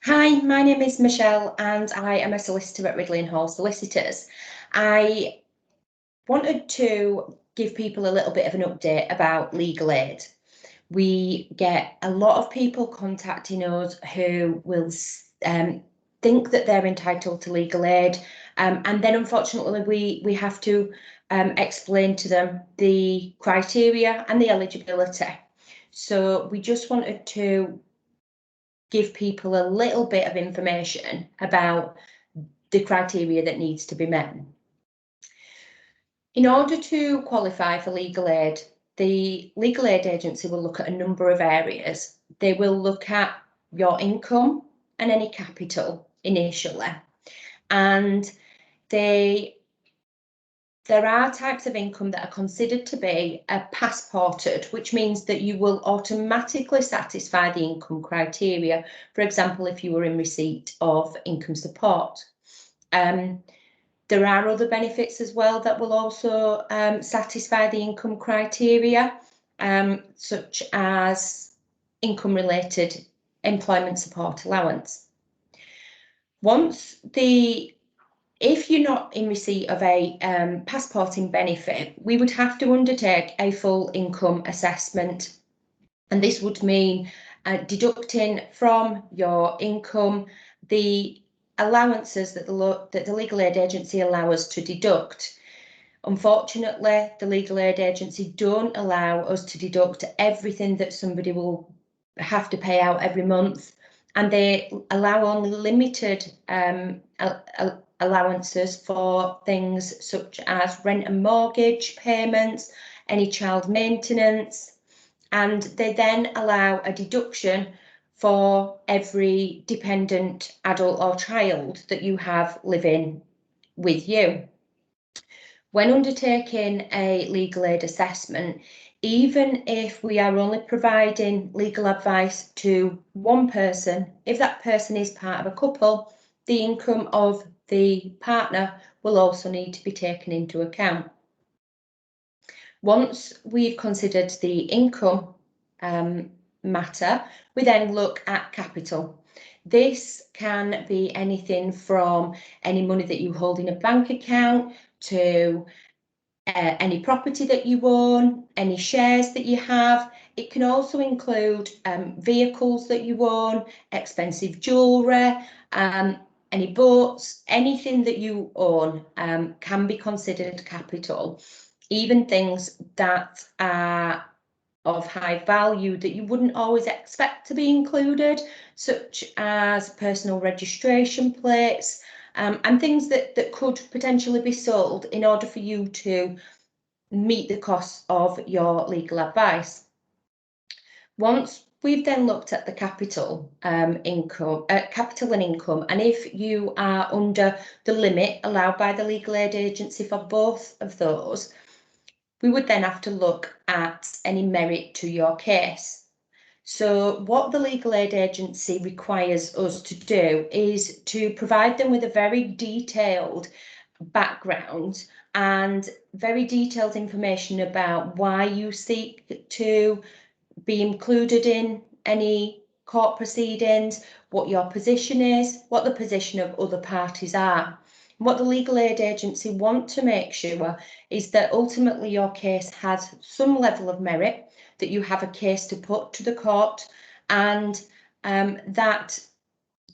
Hi, my name is Michelle and I am a solicitor at Ridley and Hall Solicitors. I wanted to give people a little bit of an update about legal aid. We get a lot of people contacting us who will think that they're entitled to legal aid, and then unfortunately we have to explain to them the criteria and the eligibility. So we just wanted to give people a little bit of information about the criteria that needs to be met. In order to qualify for legal aid, the legal aid agency will look at a number of areas. They will look at your income and any capital initially. And there are types of income that are considered to be passported, which means that you will automatically satisfy the income criteria. For example, if you were in receipt of income support. There are other benefits as well that will also satisfy the income criteria, such as income-related employment support allowance. If you're not in receipt of a passporting benefit, we would have to undertake a full income assessment. And this would mean deducting from your income the allowances that the legal aid agency allow us to deduct. Unfortunately, the legal aid agency don't allow us to deduct everything that somebody will have to pay out every month, and they allow only limited allowances for things such as rent and mortgage payments, any child maintenance, and they then allow a deduction for every dependent adult or child that you have living with you. When undertaking a legal aid assessment, even if we are only providing legal advice to one person, if that person is part of a couple, the income of the partner will also need to be taken into account. Once we've considered the income matter, we then look at capital. This can be anything from any money that you hold in a bank account to any property that you own, any shares that you have. It can also include vehicles that you own, expensive jewellery, any boats, anything that you own can be considered capital. Even things that are of high value that you wouldn't always expect to be included, such as personal registration plates, and things that could potentially be sold in order for you to meet the costs of your legal advice. Once we've then looked at the capital and income, and if you are under the limit allowed by the legal aid agency for both of those, we would then have to look at any merit to your case. So what the legal aid agency requires us to do is to provide them with a very detailed background and very detailed information about why you seek to be included in any court proceedings, what your position is, what the position of other parties are. What the legal aid agency want to make sure is that ultimately your case has some level of merit, that you have a case to put to the court, and that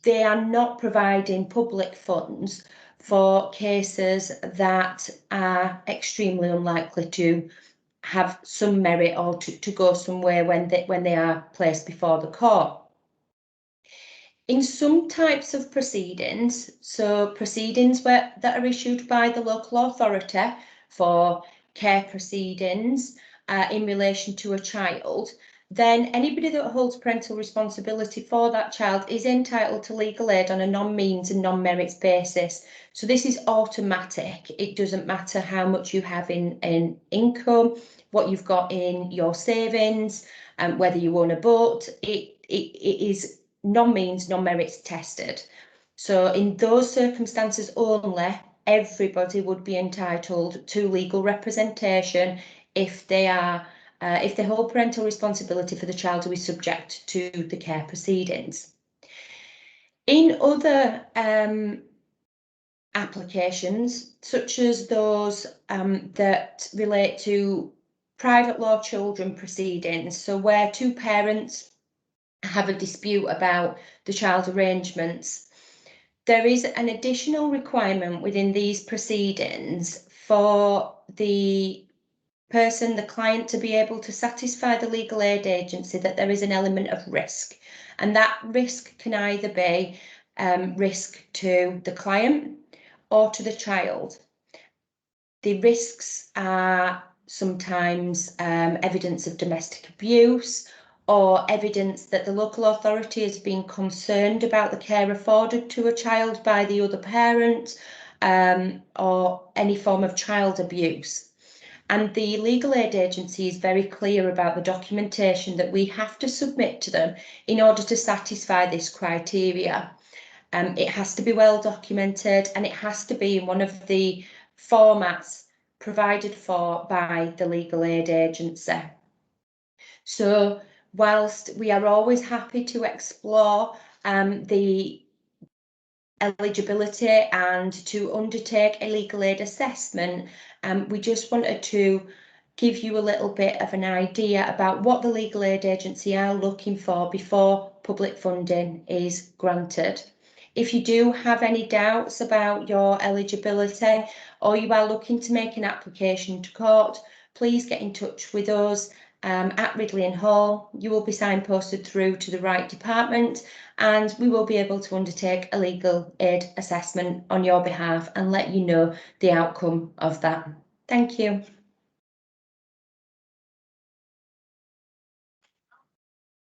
they are not providing public funds for cases that are extremely unlikely to have some merit or to go somewhere when they are placed before the court. In some types of proceedings, so proceedings that are issued by the local authority for care proceedings in relation to a child, then anybody that holds parental responsibility for that child is entitled to legal aid on a non-means and non-merits basis. So this is automatic. It doesn't matter how much you have in income, what you've got in your savings, whether you own a boat. It is non-means, non-merits tested. So in those circumstances only, everybody would be entitled to legal representation if they hold parental responsibility for the child who is subject to the care proceedings. In other applications, such as those that relate to private law children proceedings, so where two parents have a dispute about the child arrangements, there is an additional requirement within these proceedings for the person, the client, to be able to satisfy the legal aid agency that there is an element of risk. And that risk can either be risk to the client or to the child. The risks are sometimes evidence of domestic abuse, or evidence that the local authority has been concerned about the care afforded to a child by the other parent, or any form of child abuse. And the legal aid agency is very clear about the documentation that we have to submit to them in order to satisfy this criteria. It has to be well documented, and it has to be in one of the formats provided for by the legal aid agency. So whilst we are always happy to explore the eligibility and to undertake a legal aid assessment, we just wanted to give you a little bit of an idea about what the legal aid agency are looking for before public funding is granted. If you do have any doubts about your eligibility, or you are looking to make an application to court, please get in touch with us at Ridley and Hall. You will be signposted through to the right department, and we will be able to undertake a legal aid assessment on your behalf and let you know the outcome of that. Thank you.